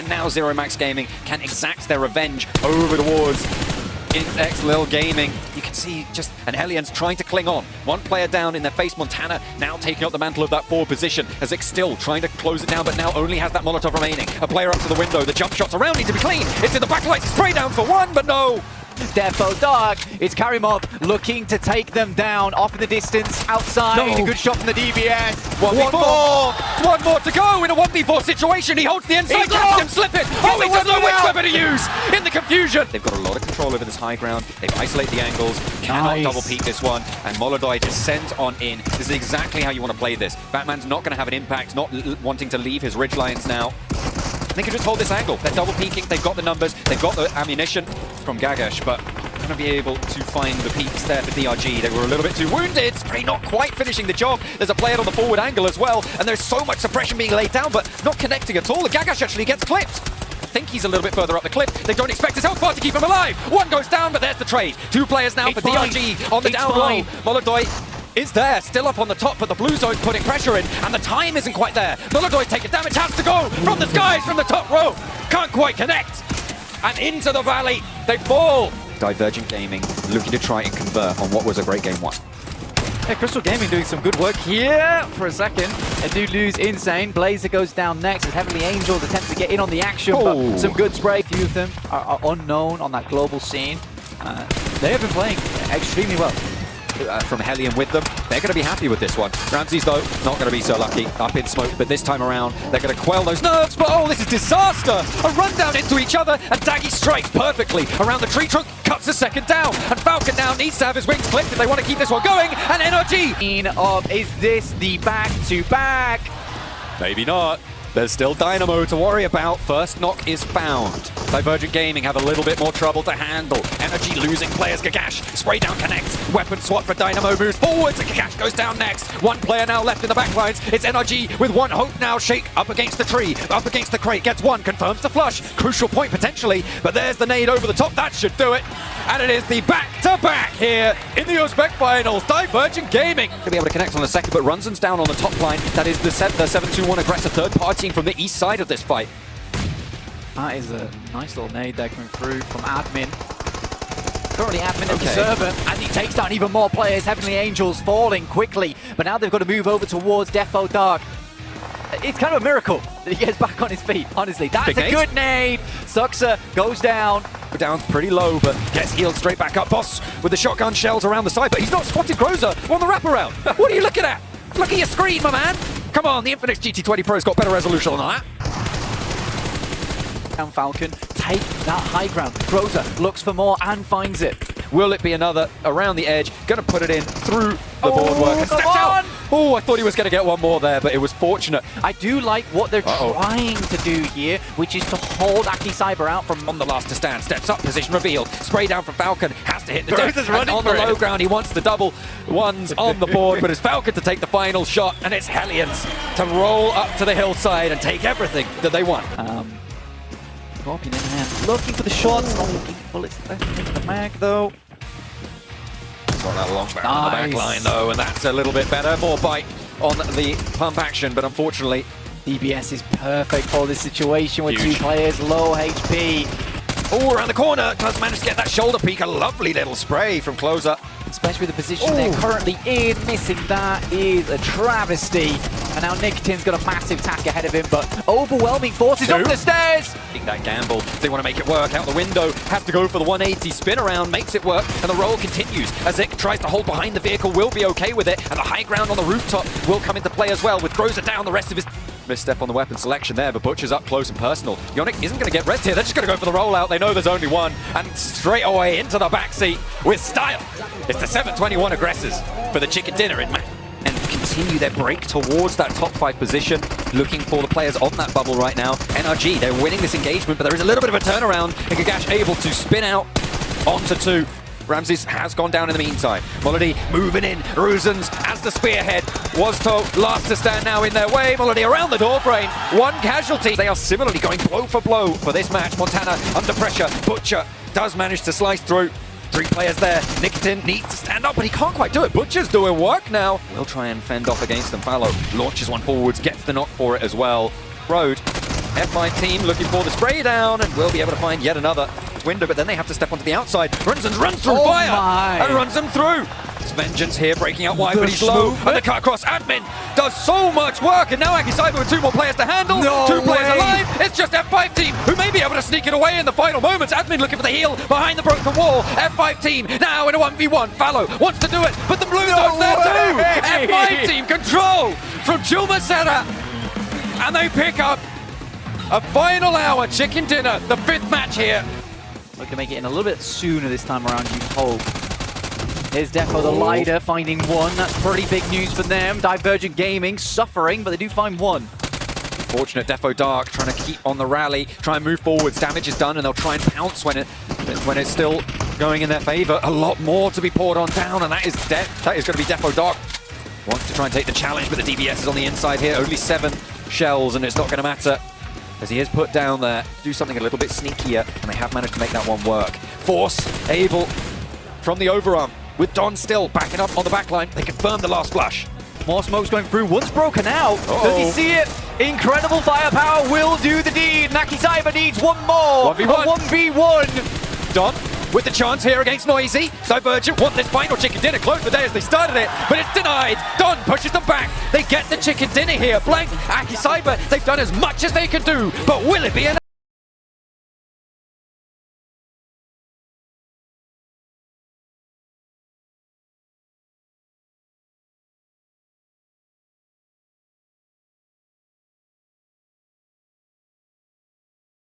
and now Zero Max Gaming can exact their revenge over towards Intex Lil Gaming. You can see just, and Hellions trying to cling on. One player down in their face. Montana now taking up the mantle of that forward position. Ezek still trying to close it down, but now only has that Molotov remaining. A player up to the window. The jump shots around need to be clean. It's in the backlights. Spray down for one, but no. Defo Dark, it's Karimov looking to take them down off in the distance outside. No. A good shot from the DBS. 1v4. One more to go in a 1v4 situation. He holds the inside, catches him, slip it. Oh, he doesn't know which weapon to use in the confusion. They've got a lot of control over this high ground. They've isolated the angles, cannot double peek this one, and Molodoi descends on in. This is exactly how you want to play this. Batman's not going to have an impact, not wanting to leave his ridge lines now. They can just hold this angle. They're double peeking, they've got the numbers, they've got the ammunition from Gagash, but going to be able to find the peaks there for DRG. They were a little bit too wounded. Spray not quite finishing the job. There's a player on the forward angle as well, and there's so much suppression being laid down, but not connecting at all. The Gagash actually gets clipped. I think he's a little bit further up the cliff. They don't expect his health bar to keep him alive. One goes down, but there's the trade. Two players now for DRG on the down low. Molodoi is there, still up on the top, but the blue zone's putting pressure in, and the time isn't quite there. Molodoi taking damage, has to go from the skies, from the top row. Can't quite connect. And into the valley, they fall. Divergent Gaming looking to try and convert on what was a great game one. Yeah, Crystal Gaming doing some good work here for a second. They do lose Insane. Blazer goes down next as Heavenly Angels attempt to get in on the action, but some good spray. A few of them are unknown on that global scene. They have been playing extremely well. From Hellion with them. They're going to be happy with this one. Ramses, though, not going to be so lucky. Up in smoke, but this time around, they're going to quell those nerves. But oh, this is disaster! A rundown into each other, and Daggy strikes perfectly around the tree trunk, cuts the second down, and Falcon now needs to have his wings clipped if they want to keep this one going, and NRG! Is this the back-to-back? Maybe not. There's still Dynamo to worry about. First knock is found. Divergent Gaming have a little bit more trouble to handle. Energy losing players. Gagash, spray down connects. Weapon swap for Dynamo, moves forwards, and Gagash goes down next. One player now left in the backlines. It's NRG with one hope now. Shake up against the tree, up against the crate, gets one, confirms the flush. Crucial point potentially, but there's the nade over the top. That should do it. And it is the back-to-back here in the Uzbek finals. Divergent Gaming to be able to connect on the second, but Runzen's down on the top line. That is the 7-2-1 aggressive third party from the east side of this fight. That is a nice little nade there coming through from Admin. Currently Admin at the server, and he takes down even more players. Heavenly Angels falling quickly, but now they've got to move over towards Defo Dark. It's kind of a miracle that he gets back on his feet, honestly. That's a good nade. Suxa goes down. Down pretty low, but gets healed straight back up. Boss with the shotgun shells around the side, but he's not spotted Groza on the wraparound. What are you looking at? Look at your screen, my man. Come on, the Infinix GT20 Pro's got better resolution than that. And Falcon take that high ground. Groza looks for more and finds it. Will it be another around the edge? Gonna put it in through the boardwork and steps out. Oh, I thought he was gonna get one more there, but it was fortunate. I do like what they're trying to do here, which is to hold Aki Cyber out from on the last to stand. Steps up, position revealed. Spray down from Falcon, has to hit the deck. And on the low ground, he wants the double ones on the board, but it's Falcon to take the final shot, and it's Hellions to roll up to the hillside and take everything that they want. Scorpion in hand, looking for the shots, not looking for bullets left in the mag though. Got that long barrel on the back line though, and that's a little bit better. More bite on the pump action, but unfortunately, DBS is perfect for this situation with two players low HP. Oh, around the corner, does manage to get that shoulder peek. A lovely little spray from Closer. Especially with the position they're currently in, missing that is a travesty. And now Nicotin's got a massive attack ahead of him, but overwhelming forces up the stairs. I think that gamble, they want to make it work out the window, have to go for the 180 spin around, makes it work, and the roll continues. Azik tries to hold behind the vehicle, will be okay with it, and the high ground on the rooftop will come into play as well, with Groza down the rest of his misstep on the weapon selection there, but Butcher's up close and personal. Yonic isn't going to get rest here, they're just going to go for the rollout. They know there's only one, and straight away into the backseat with style. It's the 721 aggressors for the chicken dinner in and continue their break towards that top 5 position, looking for the players on that bubble right now. NRG, they're winning this engagement, but there is a little bit of a turnaround, and Gagash able to spin out onto 2. Ramses has gone down in the meantime. Molody moving in. Ruzens as the spearhead. Was told last to stand now in their way. Molody around the door frame. One casualty. They are similarly going blow for blow for this match. Montana under pressure. Butcher does manage to slice through. 3 players there. Nicotin needs to stand up, but he can't quite do it. Butcher's doing work now. We'll try and fend off against them. Fallow launches one forwards, gets the knock for it as well. Road F5 team looking for the spray down and will be able to find yet another window, but then they have to step onto the outside. Runzens runs through fire and runs them through. It's Vengeance here breaking out wide, but he's low. And the cut across. Admin does so much work, and now Akicyber with 2 more players to handle. No 2 players way. alive. It's just F5 team who may be able to sneak it away in the final moments. Admin looking for the heal behind the broken wall. F5 team now in a 1v1. Fallow wants to do it, but the blue zone's there too. F5 team control from Chuma Serra, and they pick up a final hour chicken dinner, the 5th match here. Looking to make it in a little bit sooner this time around, you hope. Here's Defo the Lider finding 1. That's pretty big news for them. Divergent Gaming suffering, but they do find 1. Fortunate Defo Dark trying to keep on the rally, try and move forwards. Damage is done, and they'll try and pounce when it's still going in their favor. A lot more to be poured on down, and that is going to be Defo Dark. Wants to try and take the challenge, but the DBS is on the inside here. Only 7 shells, and it's not going to matter, as he is put down there to do something a little bit sneakier, and they have managed to make that one work. Force able from the overarm, with Don still backing up on the backline. They confirm the last flush. More smokes going through. One's broken out. Does he see it? Incredible firepower will do the deed. Akicyber needs 1 more. 1v1. A 1v1. Don with the chance here against Noisy. Divergent want this final chicken dinner. Close the day as they started it, but it's denied. Don pushes them back. They get the chicken dinner here. Blank Akicyber, they've done as much as they can do, but will it be enough?